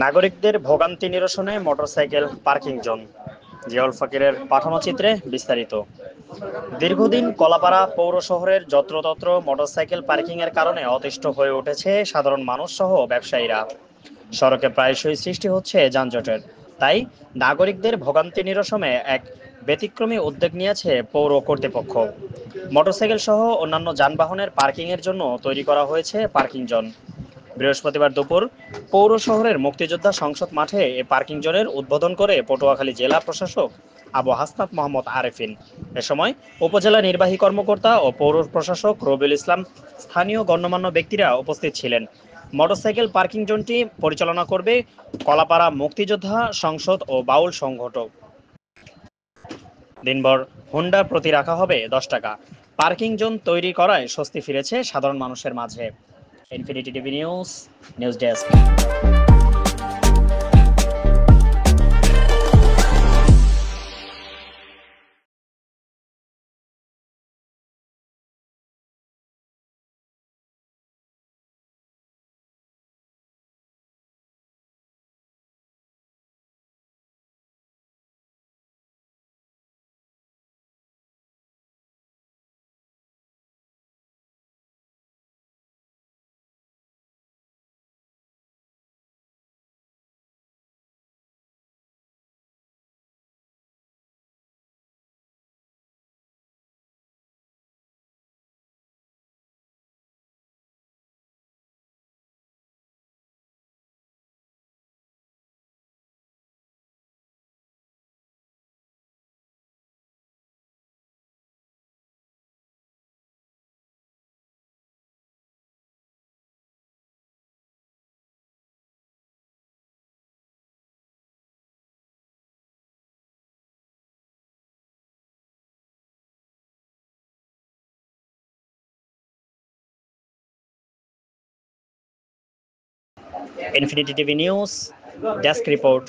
নাগরিকদের ভোগান্তি নিরসনে মোটরসাইকেল পার্কিং জোন। জিয়াউল ফকিরের পাঠানো চিত্রে বিস্তারিত। দীর্ঘদিন কলাপাড়া পৌর শহরের যত্রতত্র মোটরসাইকেল পার্কিংয়ের কারণে অতিষ্ঠ হয়ে উঠেছে সাধারণ মানুষ সহ ব্যবসায়ীরা। সড়কে প্রায়শই সৃষ্টি হচ্ছে যানজটের। তাই নাগরিকদের ভোগান্তি নিরসনে এক ব্যতিক্রমী উদ্যোগ নিয়েছে পৌর কর্তৃপক্ষ। মোটরসাইকেল সহ অন্যান্য যানবাহনের পার্কিংয়ের জন্য তৈরি করা হয়েছে পার্কিং জোন। বৃহস্পতিবার দুপুর পৌর শহরের মুক্তিযোদ্ধা সংসদ মাঠে এ পার্কিং জোনের উদ্বোধন করে পটুয়াখালী জেলা প্রশাসক আবু হাসনাত মোহাম্মদ আরেফিন। এ সময় উপজেলা নির্বাহী কর্মকর্তা ও পৌর প্রশাসক রবিউল ইসলাম, স্থানীয় গণ্যমান্য ব্যক্তিরা উপস্থিত ছিলেন। মোটরসাইকেল পার্কিং জোনটি পরিচালনা করবে কলাপাড়া মুক্তিযোদ্ধা সংসদ ও বাউল সংগঠক। দিনভর হুন্ডা প্রতি রাখা হবে 10 টাকা। পার্কিং জোন তৈরি করায় স্বস্তি ফিরেছে সাধারণ মানুষের মাঝে। Infinity TV news, news desk. Infinity TV news, desk report.